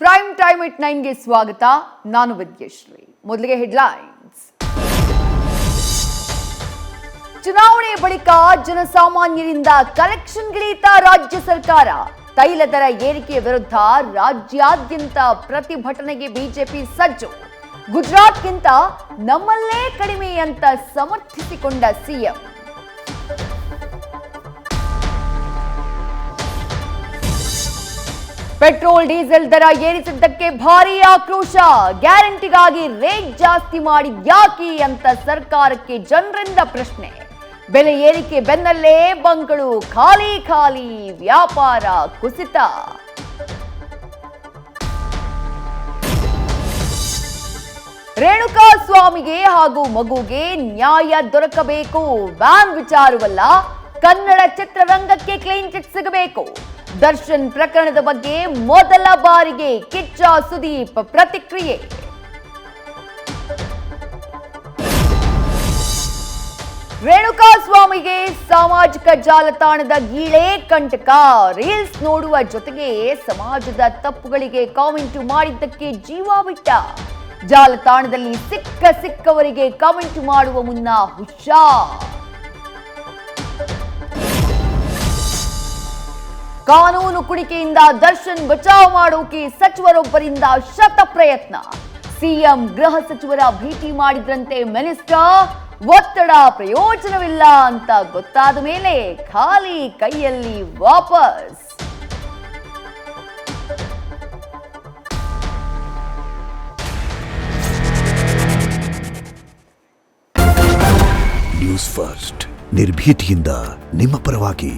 Prime time it 9ಗೆ ಸ್ವಾಗತ. ನಾನು ವಿದ್ಯಶ್ರೀ. ಮೊದಲಿಗೆ ಹೆಡ್ಲೈನ್ಸ್. ಚುನಾವಣೆ ಬಳಿಕ ಜನಸಾಮಾನ್ಯರಿಂದ ಕಲೆಕ್ಷನ್ಗಿಳಿತ ರಾಜ್ಯ ಸರ್ಕಾರ. ತೈಲ ದರ ಏರಿಕೆ ವಿರುದ್ಧ ರಾಜ್ಯಾದ್ಯಂತ ಪ್ರತಿಭಟನೆಗೆ ಬಿಜೆಪಿ ಸಜ್ಜು. ಗುಜರಾತ್ಗಿಂತ ನಮ್ಮಲ್ಲೇ ಕಡಿಮೆ ಅಂತ ಸಮರ್ಥಿಸಿಕೊಂಡ ಸಿಎಂ. ಪೆಟ್ರೋಲ್ ಡೀಸೆಲ್ ದರ ಏರಿಸಿದ್ದಕ್ಕೆ ಭಾರೀ ಆಕ್ರೋಶ. ಗ್ಯಾರಂಟಿಗಾಗಿ ರೇಟ್ ಜಾಸ್ತಿ ಮಾಡಿದ್ಯಾಕೆ ಅಂತ ಸರ್ಕಾರಕ್ಕೆ ಜನರಿಂದ ಪ್ರಶ್ನೆ. ಬೆಲೆ ಏರಿಕೆ ಬೆನ್ನಲ್ಲೇ ಬಂಕ್ಗಳು ಖಾಲಿ ಖಾಲಿ, ವ್ಯಾಪಾರ ಕುಸಿತ. ರೇಣುಕಾ ಸ್ವಾಮಿಗೆ ಹಾಗೂ ಮಗುಗೆ ನ್ಯಾಯ ದೊರಕಬೇಕು. ಬ್ಯಾನ್ ವಿಚಾರವಲ್ಲ, ಕನ್ನಡ ಚಿತ್ರರಂಗಕ್ಕೆ ಕ್ಲೀನ್ ಚಿಟ್ ಸಿಗಬೇಕು. ದರ್ಶನ್ ಪ್ರಕರಣದ ಬಗ್ಗೆ ಮೊದಲ ಬಾರಿಗೆ ಕಿಚ್ಚ ಸುದೀಪ್ ಪ್ರತಿಕ್ರಿಯೆ. ರೇಣುಕಾ ಸ್ವಾಮಿಗೆ ಸಾಮಾಜಿಕ ಜಾಲತಾಣದ ಗೀಳೇ ಕಂಟಕ. ರೀಲ್ಸ್ ನೋಡುವ ಜೊತೆಗೆ ಸಮಾಜದ ತಪ್ಪುಗಳಿಗೆ ಕಾಮೆಂಟ್ ಮಾಡಿದ್ದಕ್ಕೆ ಜೀವ ಬಿಟ್ಟ. ಜಾಲತಾಣದಲ್ಲಿ ಸಿಕ್ಕವರಿಗೆ ಕಾಮೆಂಟ್ ಮಾಡುವ ಮುನ್ನ ಹುಷಾರ್. ಕಾನೂನು ಕುಣಿಕೆಯಿಂದ ದರ್ಶನ್ ಬಚಾವ್ ಮಾಡೋಕೆ ಸಚಿವರೊಬ್ಬರಿಂದ ಶತ ಪ್ರಯತ್ನ. ಸಿಎಂ ಗೃಹ ಸಚಿವರ ಭೇಟಿ ಮಾಡಿದ್ರಂತೆ ಮಿನಿಸ್ಟರ್. ಒತ್ತಡ ಪ್ರಯೋಜನವಿಲ್ಲ ಅಂತ ಗೊತ್ತಾದ ಮೇಲೆ ಖಾಲಿ ಕೈಯಲ್ಲಿ ವಾಪಸ್. ನ್ಯೂಸ್ ಫಸ್ಟ್, ನಿರ್ಭೀತಿಯಿಂದ ನಿಮ್ಮ ಪರವಾಗಿ.